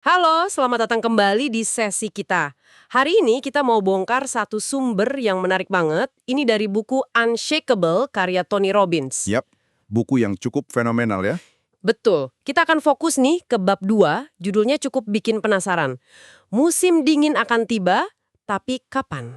Halo, selamat datang kembali di sesi kita. Hari ini kita mau bongkar satu sumber yang menarik banget. Ini dari buku Unshakable karya Tony Robbins. Yap, buku yang cukup fenomenal ya. Betul, kita akan fokus nih ke bab 2, judulnya cukup bikin penasaran. Musim dingin akan tiba, tapi kapan?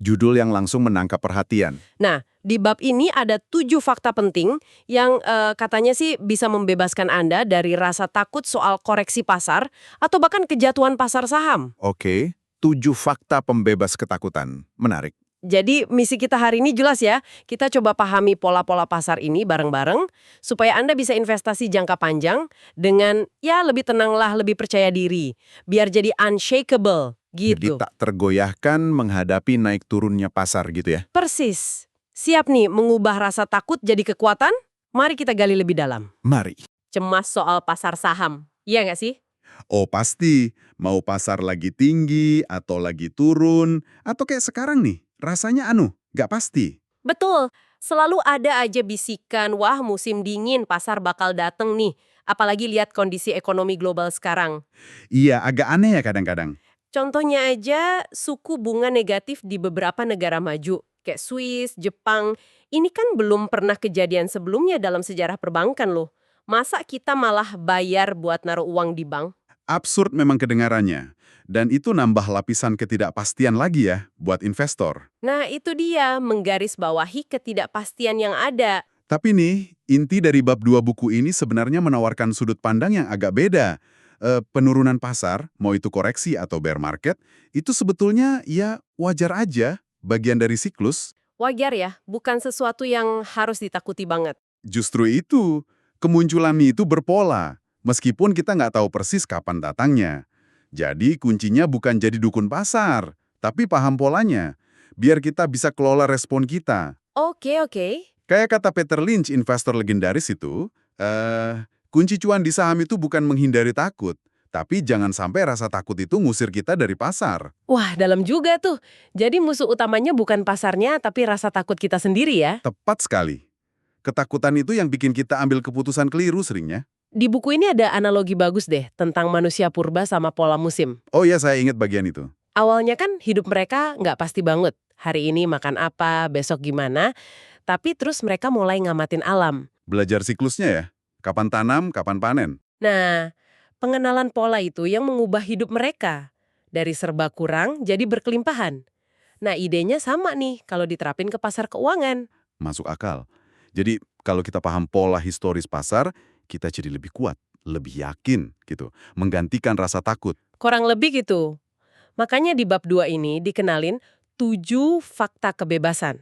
Judul yang langsung menangkap perhatian. Nah, di bab ini ada 7 fakta penting yang katanya sih bisa membebaskan Anda dari rasa takut soal koreksi pasar atau bahkan kejatuhan pasar saham. Oke, 7 fakta pembebas ketakutan. Menarik. Jadi misi kita hari ini jelas ya, kita coba pahami pola-pola pasar ini bareng-bareng supaya Anda bisa investasi jangka panjang dengan ya lebih tenanglah, lebih percaya diri, biar jadi unshakable Jadi gitu. tak tergoyahkan menghadapi naik turunnya pasar gitu ya. Persis. Siap nih mengubah rasa takut jadi kekuatan? Mari kita gali lebih dalam. Mari. Cemas soal pasar saham, iya nggak sih? Oh pasti, mau pasar lagi tinggi atau lagi turun, atau kayak sekarang nih, rasanya gak pasti. Betul, selalu ada aja bisikan, wah musim dingin pasar bakal dateng nih. Apalagi lihat kondisi ekonomi global sekarang. Iya, agak aneh ya kadang-kadang. Contohnya aja suku bunga negatif di beberapa negara maju, kayak Swiss, Jepang. Ini kan belum pernah kejadian sebelumnya dalam sejarah perbankan loh. Masa kita malah bayar buat naruh uang di bank? Absurd memang kedengarannya. Dan itu nambah lapisan ketidakpastian lagi ya buat investor. Nah itu dia, menggarisbawahi ketidakpastian yang ada. Tapi nih, inti dari bab 2 buku ini sebenarnya menawarkan sudut pandang yang agak beda. Penurunan pasar, mau itu koreksi atau bear market, itu sebetulnya ya wajar aja, bagian dari siklus. Wajar ya, bukan sesuatu yang harus ditakuti banget. Justru itu, kemunculannya itu berpola, meskipun kita nggak tahu persis kapan datangnya. Jadi kuncinya bukan jadi dukun pasar, tapi paham polanya, biar kita bisa kelola respon kita. Oke, oke. Kayak kata Peter Lynch, investor legendaris itu, kunci cuan di saham itu bukan menghindari takut, tapi jangan sampai rasa takut itu ngusir kita dari pasar. Wah, dalam juga tuh. Jadi musuh utamanya bukan pasarnya, tapi rasa takut kita sendiri ya. Tepat sekali. Ketakutan itu yang bikin kita ambil keputusan keliru seringnya. Di buku ini ada analogi bagus deh tentang manusia purba sama pola musim. Oh iya, saya ingat bagian itu. Awalnya kan hidup mereka nggak pasti banget. Hari ini makan apa, besok gimana. Tapi terus mereka mulai ngamatin alam. Belajar siklusnya ya. Kapan tanam, kapan panen. Nah, pengenalan pola itu yang mengubah hidup mereka. Dari serba kurang jadi berkelimpahan. Nah, idenya sama nih kalau diterapin ke pasar keuangan. Masuk akal. Jadi kalau kita paham pola historis pasar, kita jadi lebih kuat, lebih yakin gitu. Menggantikan rasa takut. Kurang lebih gitu. Makanya di bab 2 ini dikenalin 7 fakta kebebasan.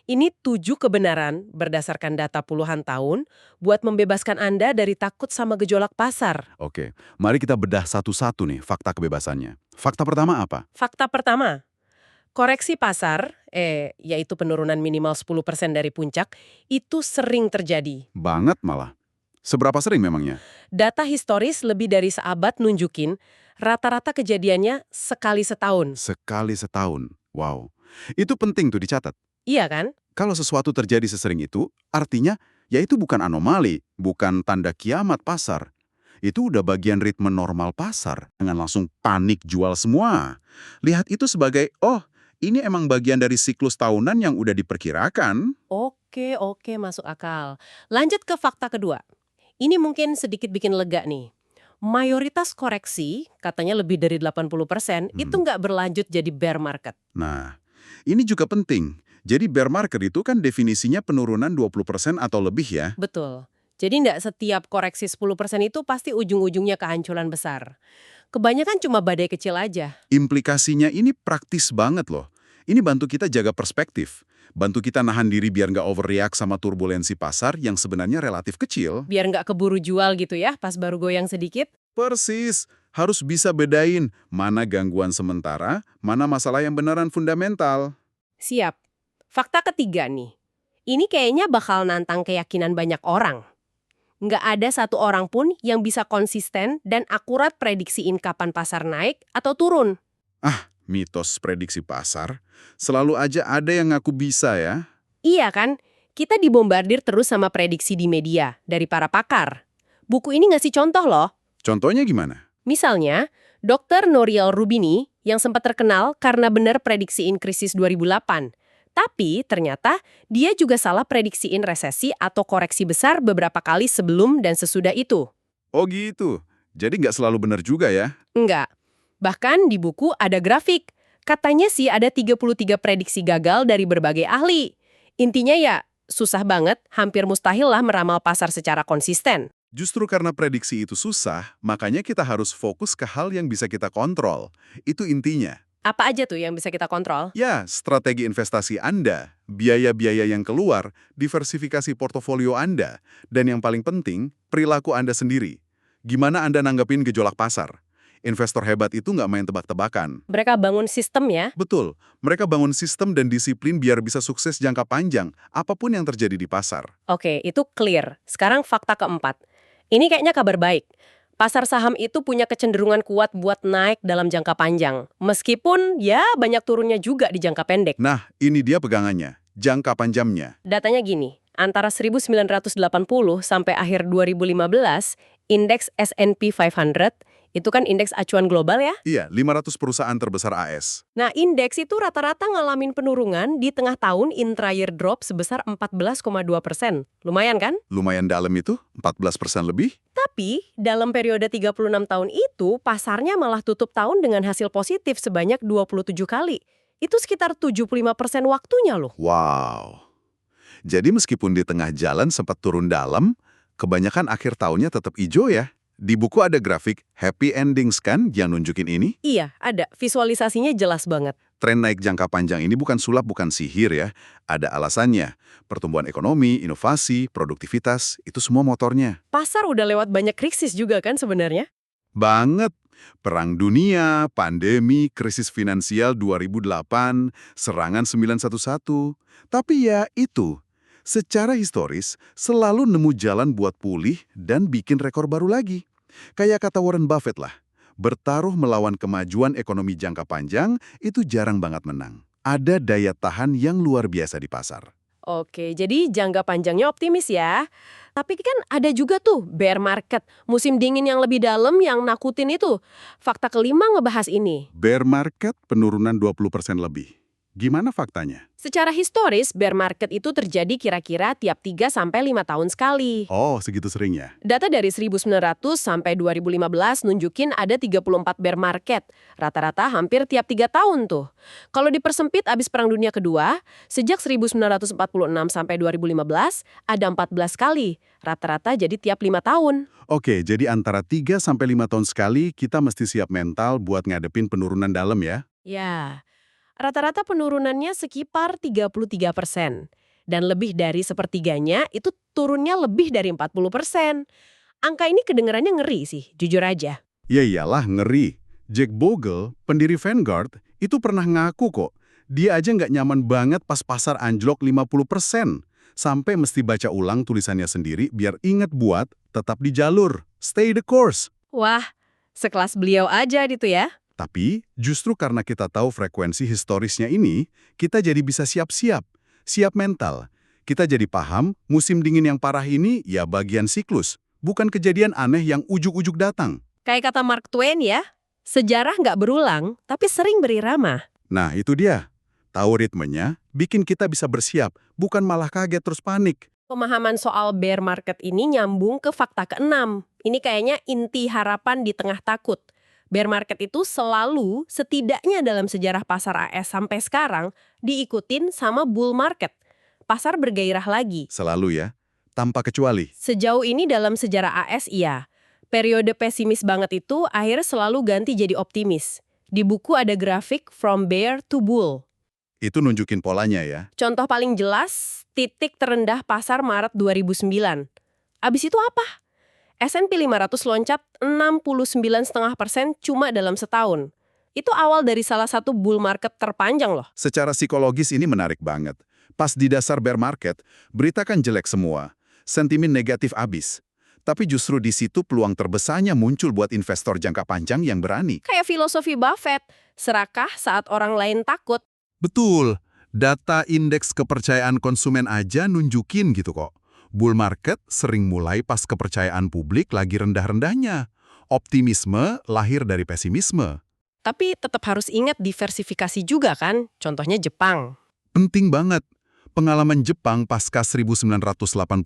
Ini 7 kebenaran berdasarkan data puluhan tahun buat membebaskan Anda dari takut sama gejolak pasar. Oke, mari kita bedah satu-satu nih fakta kebebasannya. Fakta pertama apa? Fakta pertama, koreksi pasar, yaitu penurunan minimal 10% dari puncak, itu sering terjadi. Banget malah. Seberapa sering memangnya? Data historis lebih dari seabad nunjukin rata-rata kejadiannya sekali setahun. Sekali setahun. Wow. Itu penting tuh dicatat. Iya kan? Kalau sesuatu terjadi sesering itu, artinya ya itu bukan anomali, bukan tanda kiamat pasar. Itu udah bagian ritme normal pasar, dengan langsung panik jual semua. Lihat itu sebagai, oh, ini emang bagian dari siklus tahunan yang udah diperkirakan. Oke, masuk akal. Lanjut ke fakta kedua. Ini mungkin sedikit bikin lega nih. Mayoritas koreksi, katanya lebih dari 80%, itu nggak berlanjut jadi bear market. Nah, ini juga penting. Jadi bear market itu kan definisinya penurunan 20% atau lebih ya. Betul. Jadi nggak setiap koreksi 10% itu pasti ujung-ujungnya kehancuran besar. Kebanyakan cuma badai kecil aja. Implikasinya ini praktis banget loh. Ini bantu kita jaga perspektif. Bantu kita nahan diri biar nggak overreact sama turbulensi pasar yang sebenarnya relatif kecil. Biar nggak keburu jual gitu ya, pas baru goyang sedikit. Persis, harus bisa bedain mana gangguan sementara, mana masalah yang beneran fundamental. Siap. Fakta ketiga nih. Ini kayaknya bakal nantang keyakinan banyak orang. Nggak ada satu orang pun yang bisa konsisten dan akurat prediksiin kapan pasar naik atau turun. Mitos prediksi pasar, selalu aja ada yang ngaku bisa ya. Iya kan? Kita dibombardir terus sama prediksi di media dari para pakar. Buku ini ngasih contoh loh. Contohnya gimana? Misalnya, Dr. Noriel Rubini yang sempat terkenal karena benar prediksiin krisis 2008. Tapi ternyata dia juga salah prediksiin resesi atau koreksi besar beberapa kali sebelum dan sesudah itu. Oh gitu. Jadi nggak selalu benar juga ya? Enggak. Bahkan di buku ada grafik. Katanya sih ada 33 prediksi gagal dari berbagai ahli. Intinya ya, susah banget, hampir mustahil lah meramal pasar secara konsisten. Justru karena prediksi itu susah, makanya kita harus fokus ke hal yang bisa kita kontrol. Itu intinya. Apa aja tuh yang bisa kita kontrol? Ya, strategi investasi Anda, biaya-biaya yang keluar, diversifikasi portofolio Anda, dan yang paling penting, perilaku Anda sendiri. Gimana Anda nanggepin gejolak pasar? Investor hebat itu nggak main tebak-tebakan. Mereka bangun sistem ya. Betul, mereka bangun sistem dan disiplin biar bisa sukses jangka panjang, apapun yang terjadi di pasar. Oke, itu clear. Sekarang fakta keempat. Ini kayaknya kabar baik. Pasar saham itu punya kecenderungan kuat buat naik dalam jangka panjang. Meskipun ya banyak turunnya juga di jangka pendek. Nah, ini dia pegangannya, jangka panjangnya. Datanya gini, antara 1980 sampai akhir 2015, indeks S&P 500, itu kan indeks acuan global ya. Iya, 500 perusahaan terbesar AS. Nah, indeks itu rata-rata ngalamin penurunan di tengah tahun intra-year drop sebesar 14,2%. Lumayan kan? Lumayan dalam itu, 14% lebih. Tapi, dalam periode 36 tahun itu, pasarnya malah tutup tahun dengan hasil positif sebanyak 27 kali. Itu sekitar 75% waktunya loh. Wow. Jadi meskipun di tengah jalan sempat turun dalam, kebanyakan akhir tahunnya tetap hijau ya. Di buku ada grafik happy endings kan yang nunjukin ini. Iya, ada. Visualisasinya jelas banget. Tren naik jangka panjang ini bukan sulap, bukan sihir ya. Ada alasannya. Pertumbuhan ekonomi, inovasi, produktivitas, itu semua motornya. Pasar udah lewat banyak krisis juga kan sebenarnya? Banget. Perang dunia, pandemi, krisis finansial 2008, serangan 911. Tapi ya itu, secara historis selalu nemu jalan buat pulih dan bikin rekor baru lagi. Kayak kata Warren Buffett lah, bertaruh melawan kemajuan ekonomi jangka panjang itu jarang banget menang. Ada daya tahan yang luar biasa di pasar. Oke, jadi jangka panjangnya optimis ya. Tapi kan ada juga tuh bear market, musim dingin yang lebih dalam yang nakutin itu. Fakta kelima ngebahas ini. Bear market penurunan 20% lebih. Gimana faktanya? Secara historis, bear market itu terjadi kira-kira tiap 3-5 tahun sekali. Oh, segitu seringnya. Data dari 1900 sampai 2015 nunjukin ada 34 bear market. Rata-rata hampir tiap 3 tahun tuh. Kalau dipersempit abis Perang Dunia Kedua, sejak 1946 sampai 2015 ada 14 kali. Rata-rata jadi tiap 5 tahun. Oke, jadi antara 3-5 tahun sekali kita mesti siap mental buat ngadepin penurunan dalam ya. Ya, rata-rata penurunannya sekitar 33%. Dan lebih dari sepertiganya itu turunnya lebih dari 40%. Angka ini kedengarannya ngeri sih, jujur aja. Ya iyalah, ngeri. Jack Bogle, pendiri Vanguard, itu pernah ngaku kok, dia aja nggak nyaman banget pas pasar anjlok 50%. Sampai mesti baca ulang tulisannya sendiri biar inget buat tetap di jalur, stay the course. Wah, sekelas beliau aja gitu ya. Tapi, justru karena kita tahu frekuensi historisnya ini, kita jadi bisa siap-siap, siap mental. Kita jadi paham, musim dingin yang parah ini ya bagian siklus, bukan kejadian aneh yang ujuk-ujuk datang. Kayak kata Mark Twain ya, sejarah nggak berulang, tapi sering berirama. Nah, itu dia. Tahu ritmenya, bikin kita bisa bersiap, bukan malah kaget terus panik. Pemahaman soal bear market ini nyambung ke fakta keenam. Ini kayaknya inti harapan di tengah takut. Bear market itu selalu, setidaknya dalam sejarah pasar AS sampai sekarang, diikutin sama bull market. Pasar bergairah lagi. Selalu ya, tanpa kecuali. Sejauh ini dalam sejarah AS iya. Periode pesimis banget itu akhirnya selalu ganti jadi optimis. Di buku ada grafik From Bear to Bull. Itu nunjukin polanya ya. Contoh paling jelas, titik terendah pasar Maret 2009. Abis itu apa? S&P 500 loncat 69,5% cuma dalam setahun. Itu awal dari salah satu bull market terpanjang loh. Secara psikologis ini menarik banget. Pas di dasar bear market, berita kan jelek semua. Sentimen negatif abis. Tapi justru di situ peluang terbesarnya muncul buat investor jangka panjang yang berani. Kayak filosofi Buffett, serakah saat orang lain takut. Betul. Data indeks kepercayaan konsumen aja nunjukin gitu kok. Bull market sering mulai pas kepercayaan publik lagi rendah-rendahnya. Optimisme lahir dari pesimisme. Tapi tetap harus ingat diversifikasi juga kan? Contohnya Jepang. Penting banget. Pengalaman Jepang pasca 1989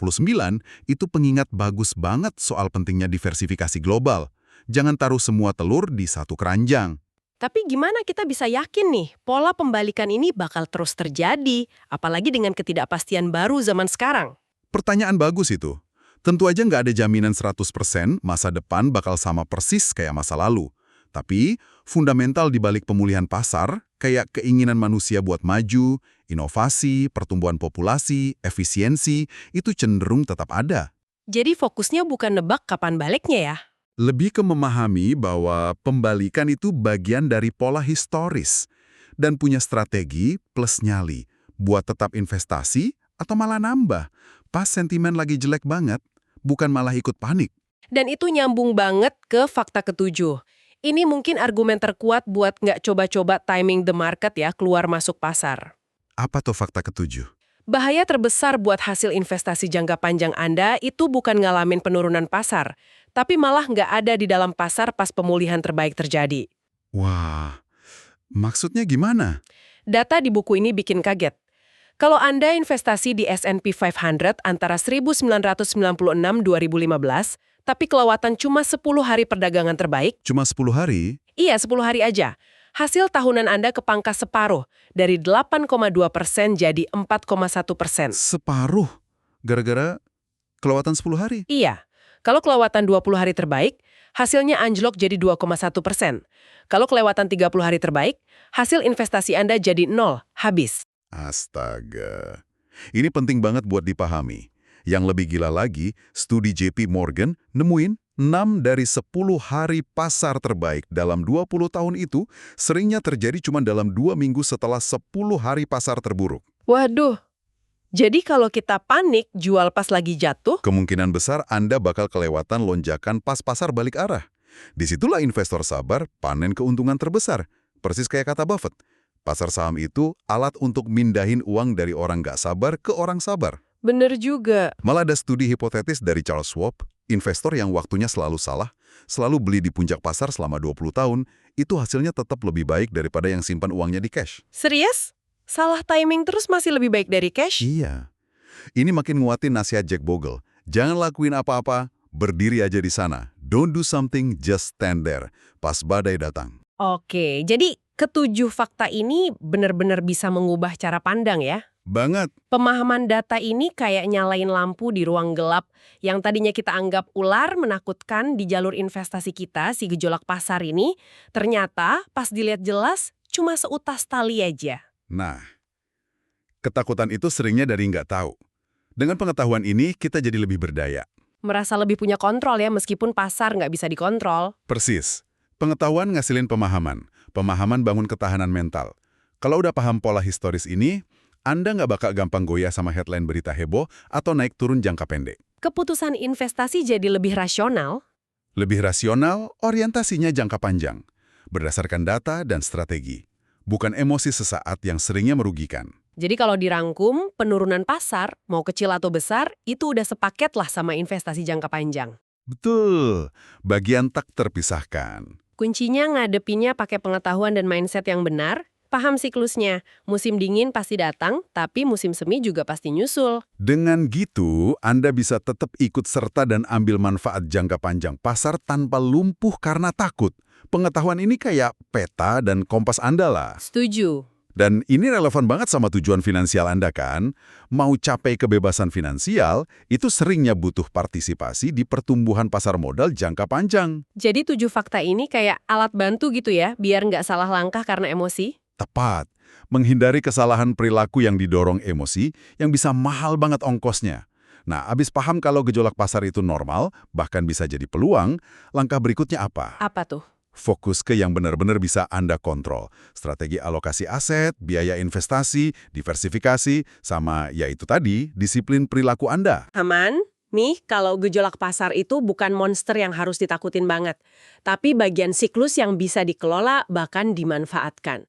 itu pengingat bagus banget soal pentingnya diversifikasi global. Jangan taruh semua telur di satu keranjang. Tapi gimana kita bisa yakin nih, pola pembalikan ini bakal terus terjadi, apalagi dengan ketidakpastian baru zaman sekarang? Pertanyaan bagus itu. Tentu aja nggak ada jaminan 100% masa depan bakal sama persis kayak masa lalu. Tapi, fundamental di balik pemulihan pasar, kayak keinginan manusia buat maju, inovasi, pertumbuhan populasi, efisiensi, itu cenderung tetap ada. Jadi fokusnya bukan nebak kapan baliknya ya? Lebih ke memahami bahwa pembalikan itu bagian dari pola historis dan punya strategi plus nyali buat tetap investasi atau malah nambah pas sentimen lagi jelek banget, bukan malah ikut panik. Dan itu nyambung banget ke fakta ketujuh. Ini mungkin argumen terkuat buat nggak coba-coba timing the market ya, keluar masuk pasar. Apa tuh fakta ketujuh? Bahaya terbesar buat hasil investasi jangka panjang Anda itu bukan ngalamin penurunan pasar, tapi malah nggak ada di dalam pasar pas pemulihan terbaik terjadi. Wah, maksudnya gimana? Data di buku ini bikin kaget. Kalau Anda investasi di S&P 500 antara 1996-2015, tapi kelewatan cuma 10 hari perdagangan terbaik, Cuma 10 hari? iya 10 hari aja, hasil tahunan Anda kepangkas separuh, dari 8,2% jadi 4,1%. Separuh? Gara-gara kelewatan 10 hari? Iya, kalau kelewatan 20 hari terbaik, hasilnya anjlok jadi 2,1%. Kalau kelewatan 30 hari terbaik, hasil investasi Anda jadi 0, habis. Astaga. Ini penting banget buat dipahami. Yang lebih gila lagi, studi JP Morgan nemuin 6 dari 10 hari pasar terbaik dalam 20 tahun itu seringnya terjadi cuma dalam 2 minggu setelah 10 hari pasar terburuk. Waduh, jadi kalau kita panik jual pas lagi jatuh, Kemungkinan besar Anda bakal kelewatan lonjakan pas pasar balik arah. Disitulah investor sabar panen keuntungan terbesar. Persis kayak kata Buffett. Pasar saham itu alat untuk mindahin uang dari orang nggak sabar ke orang sabar. bener juga. Malah ada studi hipotetis dari Charles Schwab, investor yang waktunya selalu salah, selalu beli di puncak pasar selama 20 tahun, itu hasilnya tetap lebih baik daripada yang simpan uangnya di cash. Serius? Salah timing terus masih lebih baik dari cash? Iya. Ini makin nguatin nasihat Jack Bogle. Jangan lakuin apa-apa, berdiri aja di sana. Don't do something, just stand there. Pas badai datang. Oke, jadi ketujuh fakta ini benar-benar bisa mengubah cara pandang ya? Banget. Pemahaman data ini kayak nyalain lampu di ruang gelap yang tadinya kita anggap ular menakutkan di jalur investasi kita, si gejolak pasar ini, ternyata pas dilihat jelas cuma seutas tali aja. Nah, ketakutan itu seringnya dari nggak tahu. Dengan pengetahuan ini, kita jadi lebih berdaya. Merasa lebih punya kontrol ya meskipun pasar nggak bisa dikontrol. Persis. Pengetahuan ngasilin pemahaman. Pemahaman bangun ketahanan mental. Kalau udah paham pola historis ini, Anda nggak bakal gampang goyah sama headline berita heboh atau naik turun jangka pendek. Keputusan investasi jadi lebih rasional. Lebih rasional, orientasinya jangka panjang. Berdasarkan data dan strategi. Bukan emosi sesaat yang seringnya merugikan. Jadi kalau dirangkum, penurunan pasar, mau kecil atau besar, itu udah sepaket lah sama investasi jangka panjang. Betul. Bagian tak terpisahkan. Kuncinya ngadepinnya pakai pengetahuan dan mindset yang benar, paham siklusnya. Musim dingin pasti datang, tapi musim semi juga pasti nyusul. Dengan gitu, Anda bisa tetap ikut serta dan ambil manfaat jangka panjang pasar tanpa lumpuh karena takut. Pengetahuan ini kayak peta dan kompas Anda lah. Setuju. Dan ini relevan banget sama tujuan finansial Anda kan? Mau capai kebebasan finansial, itu seringnya butuh partisipasi di pertumbuhan pasar modal jangka panjang. Jadi 7 fakta ini kayak alat bantu gitu ya, biar nggak salah langkah karena emosi. Tepat. Menghindari kesalahan perilaku yang didorong emosi yang bisa mahal banget ongkosnya. Nah, abis paham kalau gejolak pasar itu normal, bahkan bisa jadi peluang, langkah berikutnya apa? Apa tuh? Fokus ke yang benar-benar bisa Anda kontrol. Strategi alokasi aset, biaya investasi, diversifikasi, sama yaitu tadi, disiplin perilaku Anda. Aman? Nih, kalau gejolak pasar itu bukan monster yang harus ditakutin banget, tapi bagian siklus yang bisa dikelola bahkan dimanfaatkan.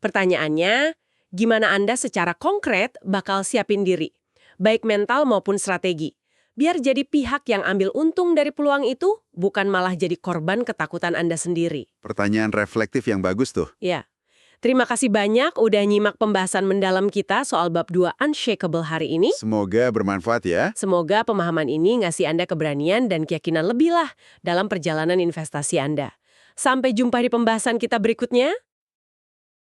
Pertanyaannya, gimana Anda secara konkret bakal siapin diri, baik mental maupun strategi? Biar jadi pihak yang ambil untung dari peluang itu, bukan malah jadi korban ketakutan Anda sendiri. Pertanyaan reflektif yang bagus tuh. Ya. Terima kasih banyak udah nyimak pembahasan mendalam kita soal bab 2 Unshakable hari ini. Semoga bermanfaat ya. Semoga pemahaman ini ngasih Anda keberanian dan keyakinan lebih lah dalam perjalanan investasi Anda. Sampai jumpa di pembahasan kita berikutnya.